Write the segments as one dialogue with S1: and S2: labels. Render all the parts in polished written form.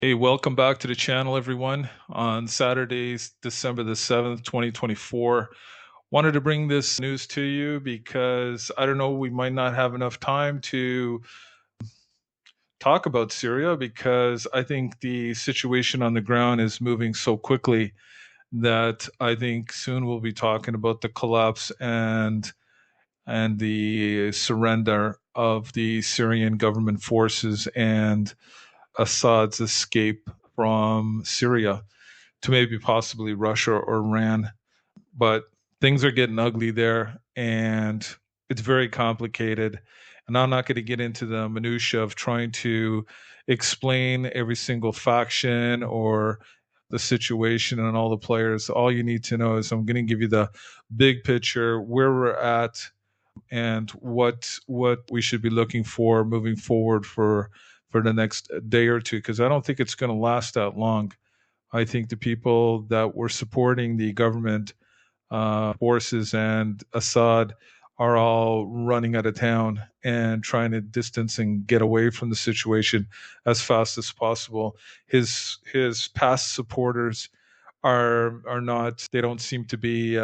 S1: Hey, welcome back to the channel, everyone. On Saturdays, December the 7th, 2024. Wanted to bring this news to you because I don't know, we might not have enough time to talk about Syria because I think the situation on the ground is moving so quickly that I think soon we'll be talking about the collapse and the surrender of the Syrian government forces and Assad's escape from Syria to maybe possibly Russia or Iran. But things are getting ugly there and it's very complicated. And I'm not going to get into the minutia of trying to explain every single faction or the situation and all the players. All you need to know is I'm going to give you the big picture, where we're at, and what we should be looking for moving forward for the next day or two. Because I don't think it's going to last that long. I think the people that were supporting the government forces and Assad are all running out of town and trying to distance and get away from the situation as fast as possible. His past supporters are not. They don't seem to be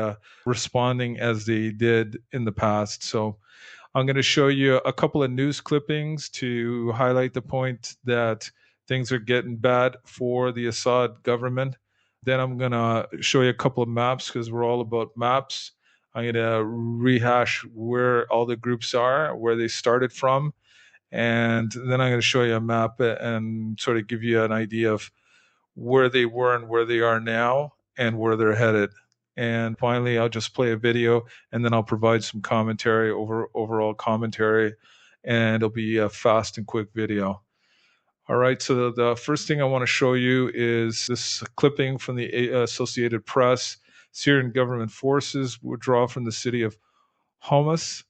S1: responding as they did in the past. So I'm going to show you a couple of news clippings to highlight the point that things are getting bad for the Assad government. Then I'm going to show you a couple of maps because we're all about maps. I'm going to rehash where all the groups are, where they started from. And then I'm going to show you a map and sort of give you an idea of where they were and where they are now and where they're headed. And finally, I'll just play a video and then I'll provide some commentary, overall commentary, and it'll be a fast and quick video. All right, so the first thing I want to show you is this clipping from the Associated Press. Syrian government forces withdraw from the city of Homs.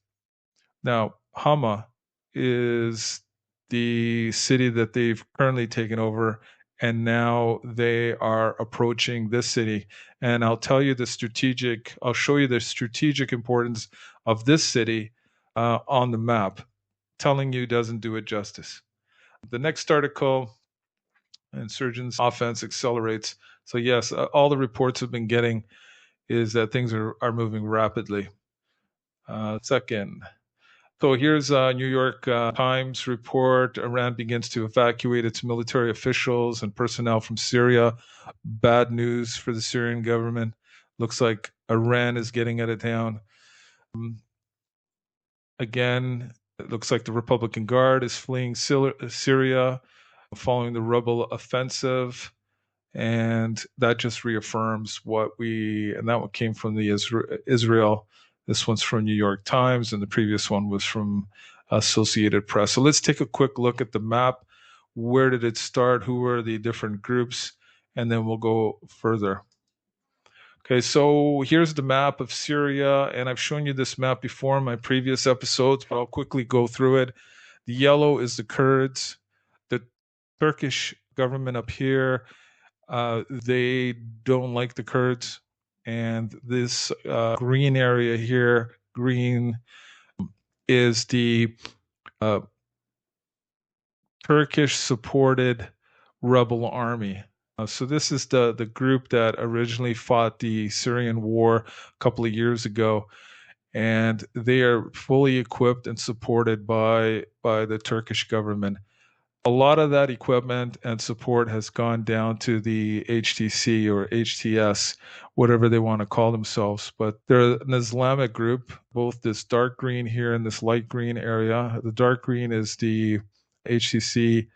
S1: Now, Hama is the city that they've currently taken over, and now they are approaching this city. And I'll show you the strategic importance of this city on the map. Telling you doesn't do it justice. The next article, insurgents offense accelerates. So yes, all the reports have been getting is that things are moving rapidly. Second, so here's a New York Times report. Iran begins to evacuate its military officials and personnel from Syria. Bad news for the Syrian government. Looks like Iran is getting out of town. Again, it looks like the Republican Guard is fleeing Syria following the rebel offensive. And that just reaffirms and that one came from the Israel. This one's from New York Times, and the previous one was from Associated Press. So let's take a quick look at the map. Where did it start? Who were the different groups? And then we'll go further. Okay, so here's the map of Syria, and I've shown you this map before in my previous episodes, but I'll quickly go through it. The yellow is the Kurds, the Turkish government up here. They don't like the Kurds, and this green area here, green, is the uh, Turkish-supported rebel army. So this is the group that originally fought the Syrian war a couple of years ago, and they are fully equipped and supported by the Turkish government. A lot of that equipment and support has gone down to the HTC or HTS, whatever they want to call themselves. But they're an Islamic group, both this dark green here and this light green area. The dark green is the HTC.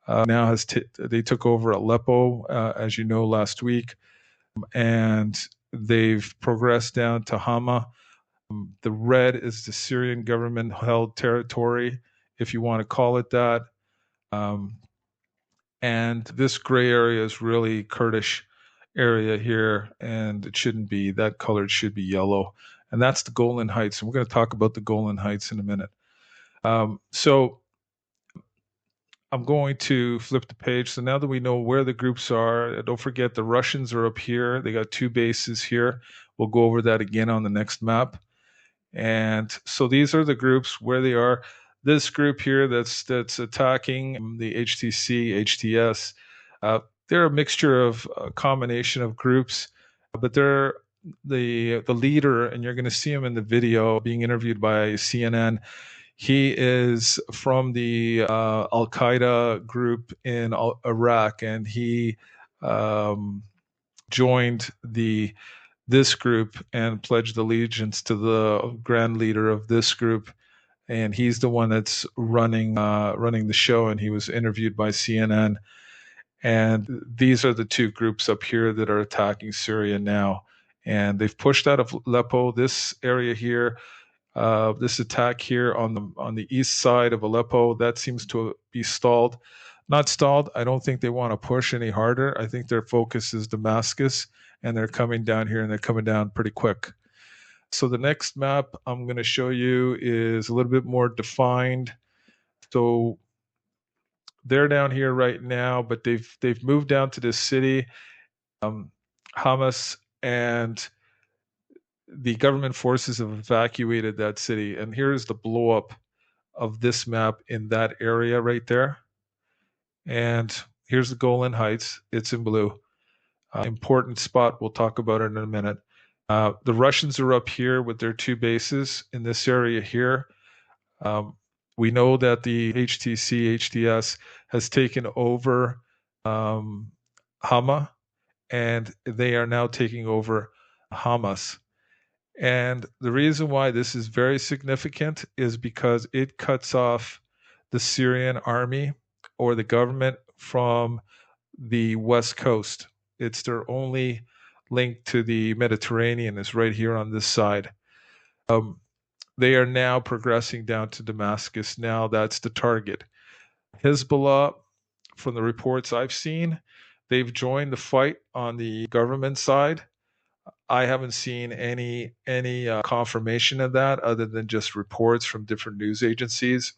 S1: Now they took over Aleppo, as you know, last week, and they've progressed down to Hama. The red is the Syrian government-held territory, if you want to call it that. Um, and this gray area is really Kurdish area here, and it shouldn't be that color. It should be yellow, and that's the Golan Heights. And we're going to talk about the Golan Heights in a minute. So I'm going to flip the page. So now that we know where the groups are, don't forget the Russians are up here. They got two bases here. We'll go over that again on the next map. And so these are the groups where they are. This group here that's attacking the HTC, HTS, Uh, they're a mixture of a combination of groups, but they're the leader, and you're going to see him in the video being interviewed by CNN. He is from the Al Qaeda group in Iraq, and he um, joined this group and pledged allegiance to the grand leader of this group. And he's the one that's running the show. And he was interviewed by CNN. And these are the two groups up here that are attacking Syria now. And they've pushed out of Aleppo. This area here, this attack here on the east side of Aleppo, that seems to be stalled. Not stalled. I don't think they want to push any harder. I think their focus is Damascus, and they're coming down here, and they're coming down pretty quick. So the next map I'm going to show you is a little bit more defined. So they're down here right now, but they've moved down to this city, Hamas, and the government forces have evacuated that city. And here's the blow up of this map in that area right there. And here's the Golan Heights. It's in blue. Important spot. We'll talk about it in a minute. The Russians are up here with their two bases in this area here. We know that the HTC, HTS has taken over Hama, and they are now taking over Hamas. And the reason why this is very significant is because it cuts off the Syrian army or the government from the West Coast. It's their only link to the Mediterranean is right here on this side. They are now progressing down to Damascus. Now that's the target. Hezbollah, from the reports I've seen, they've joined the fight on the government side. I haven't seen any confirmation of that other than just reports from different news agencies.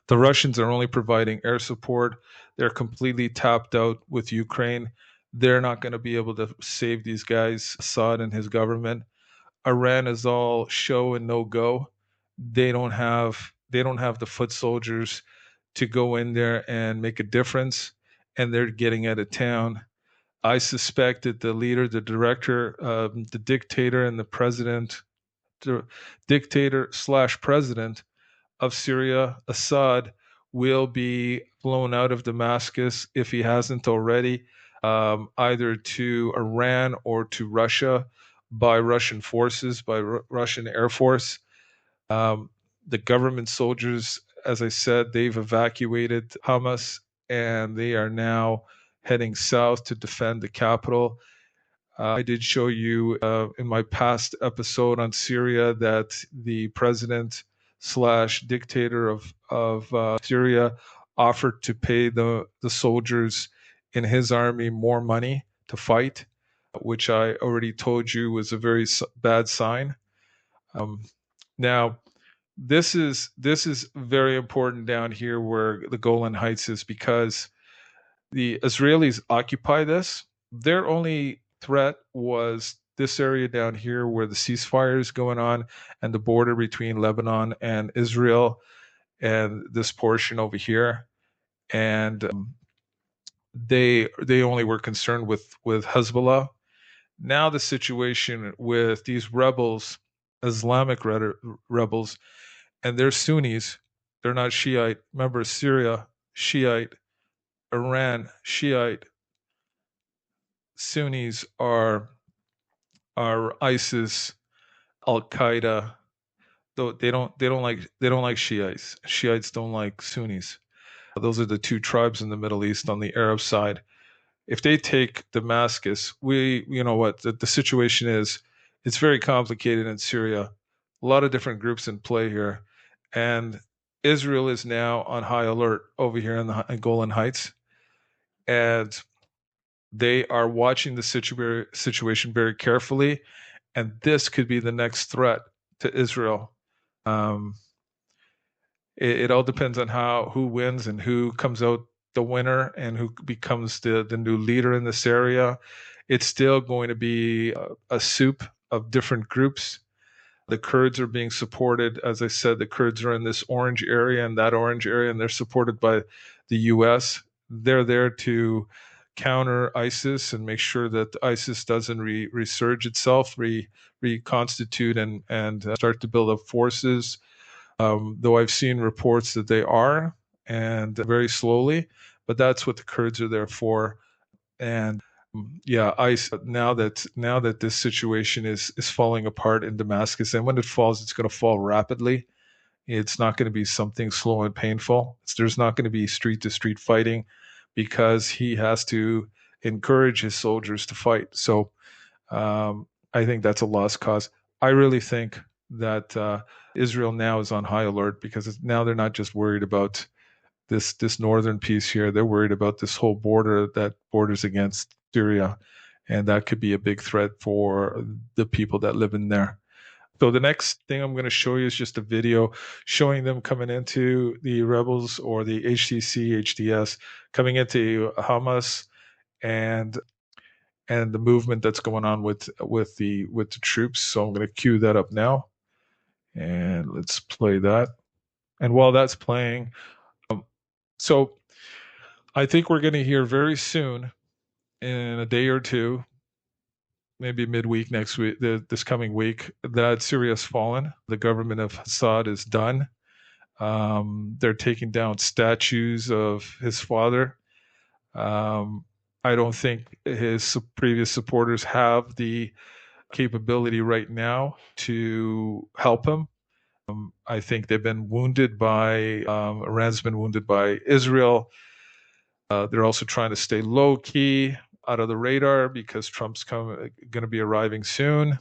S1: The Russians are only providing air support. They're completely tapped out with Ukraine. They're not going to be able to save these guys, Assad and his government. Iran is all show and no go. They don't have the foot soldiers to go in there and make a difference, and they're getting out of town. I suspect that the leader, the director, the dictator, and the president, the dictator slash president of Syria, Assad, will be blown out of Damascus if he hasn't already, either to Iran or to Russia by Russian forces, by Russian Air Force. The government soldiers, as I said, they've evacuated Hamas, and they are now heading south to defend the capital. I did show you in my past episode on Syria that the president slash dictator of Syria offered to pay the soldiers in his army more money to fight, which I already told you was a very bad sign. Now, this is very important down here where the Golan Heights is, because the Israelis occupy this. Their only threat was this area down here where the ceasefire is going on and the border between Lebanon and Israel, and this portion over here. And they only were concerned with Hezbollah. Now the situation with these rebels, Islamic rebels, and they're Sunnis. They're not Shiite. Remember, Syria, Shiite. Iran, Shiite. Sunnis are ISIS, Al Qaeda. Though they don't like Shiites. Shiites don't like Sunnis. Those are the two tribes in the Middle East on the Arab side. If they take Damascus, you know what the situation is. It's very complicated in Syria. A lot of different groups in play here, and Israel is now on high alert over here in the Golan Heights, and they are watching the situation very carefully, and this could be the next threat to Israel. It all depends on who wins and who comes out the winner and who becomes the new leader in this area. It's still going to be a soup of different groups. The Kurds are being supported. As I said, the Kurds are in this orange area and that orange area, and they're supported by the U.S. They're there to counter ISIS and make sure that ISIS doesn't resurge itself, reconstitute, and start to build up forces. Though I've seen reports that they are, and very slowly, but that's what the Kurds are there for. And yeah, ICE now that this situation is falling apart in Damascus, and when it falls, it's going to fall rapidly. It's not going to be something slow and painful. There's not going to be street to street fighting because he has to encourage his soldiers to fight. So I think that's a lost cause. I really think that Israel now is on high alert because now they're not just worried about this northern piece here. They're worried about this whole border that borders against Syria, and that could be a big threat for the people that live in there. So the next thing I'm going to show you is just a video showing them coming into the rebels or the HTC, HDS, coming into Hamas and the movement that's going on with the troops. So I'm going to cue that up now, and let's play that. And while that's playing, so I think we're going to hear very soon, in a day or two, maybe midweek next week, this coming week, that Syria's fallen. The government of Assad is done. They're taking down statues of his father. I don't think his previous supporters have the capability right now to help him. I think they've been wounded by, Iran's been wounded by Israel. They're also trying to stay low key, out of the radar, because Trump's going to be arriving soon.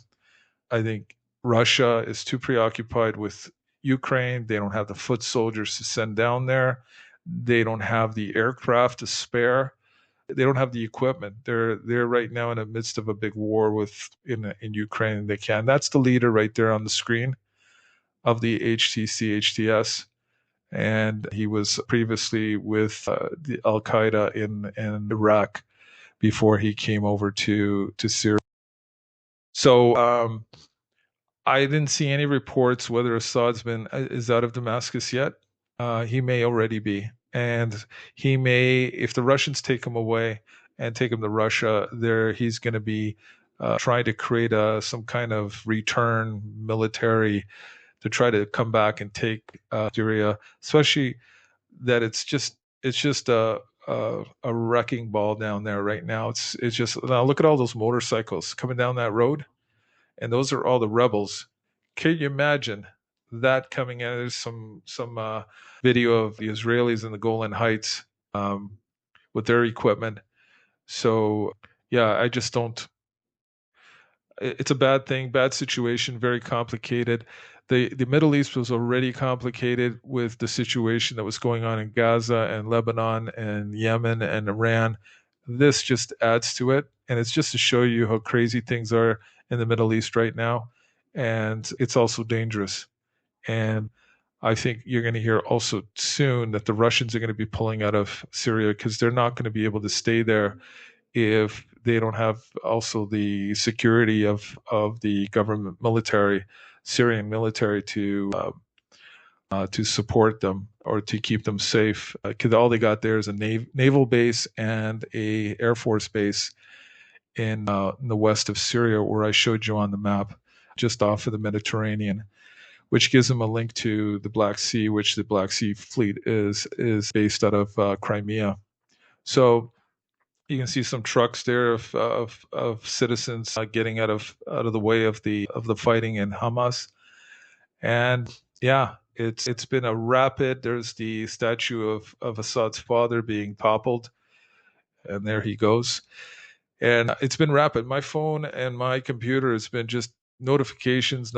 S1: I think Russia is too preoccupied with Ukraine. They don't have the foot soldiers to send down there. They don't have the aircraft to spare. They don't have the equipment. They're right now in the midst of a big war in Ukraine. They can. That's the leader right there on the screen of the HTC HTS, and he was previously with the Al Qaeda in Iraq before he came over to Syria. So I didn't see any reports whether Assad's is out of Damascus yet. He may already be, and he may, if the Russians take him away and take him to Russia, he's going to be trying to create some kind of return military to try to come back and take Syria, especially that it's just a wrecking ball down there right now. It's just, now look at all those motorcycles coming down that road, and those are all the rebels. Can you imagine that coming in? There's some video of the Israelis in the Golan Heights with their equipment. So yeah, I just don't. It's a bad thing, bad situation, very complicated. The Middle East was already complicated with the situation that was going on in Gaza and Lebanon and Yemen and Iran. This just adds to it, and it's just to show you how crazy things are in the Middle East right now, and it's also dangerous. And I think you're going to hear also soon that the Russians are going to be pulling out of Syria because they're not going to be able to stay there if they don't have also the security of the government military, Syrian military, to support them or to keep them safe. Because all they got there is a naval base and a air force base in the west of Syria, where I showed you on the map, just off of the Mediterranean, which gives them a link to the Black Sea, which the Black Sea Fleet is based out of Crimea. So you can see some trucks there of citizens getting out of the way of the fighting in Hamas, and yeah, it's been a rapid. There's the statue of Assad's father being toppled, and there he goes. And it's been rapid. My phone and my computer has been just notifications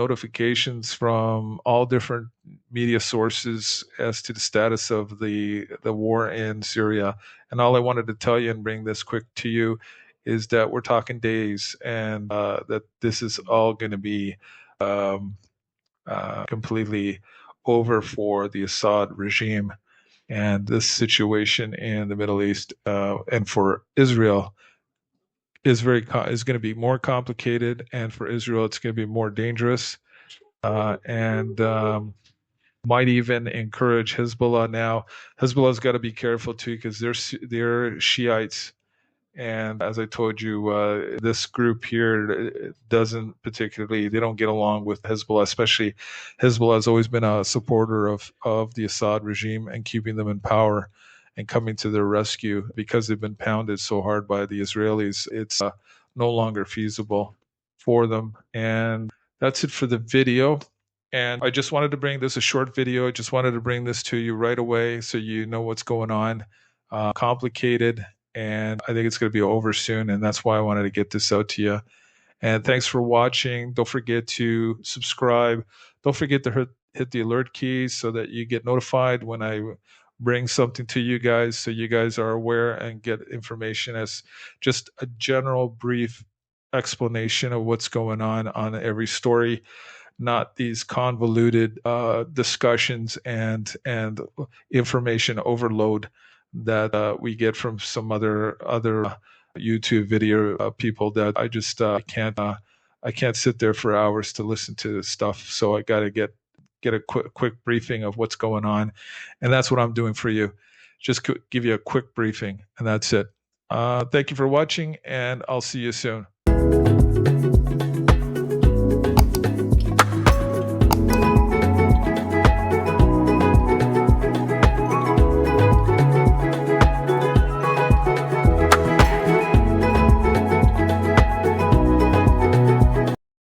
S1: from all different media sources as to the status of the war in Syria. And all I wanted to tell you and bring this quick to you is that we're talking days, and that this is all going to be completely over for the Assad regime. And this situation in the Middle East and for Israel is going to be more complicated, and for Israel, it's going to be more dangerous. And might even encourage Hezbollah now. Hezbollah's got to be careful too because they're Shiites. And as I told you, this group here doesn't particularly, they don't get along with Hezbollah, especially Hezbollah has always been a supporter of the Assad regime and keeping them in power and coming to their rescue because they've been pounded so hard by the Israelis. It's no longer feasible for them. And that's it for the video. And I just wanted to bring this a short video. I just wanted to bring this to you right away so you know what's going on. Complicated, and I think it's going to be over soon. And that's why I wanted to get this out to you. And thanks for watching. Don't forget to subscribe. Don't forget to hit the alert keys so that you get notified when I bring something to you guys so you guys are aware and get information as just a general brief explanation of what's going on every story, not these convoluted discussions and information overload that we get from some other YouTube video people that I just I can't sit there for hours to listen to this stuff. So I got to get a quick briefing of what's going on, and that's what I'm doing for you. Just give you a quick briefing, and that's it. Thank you for watching, and I'll see you soon.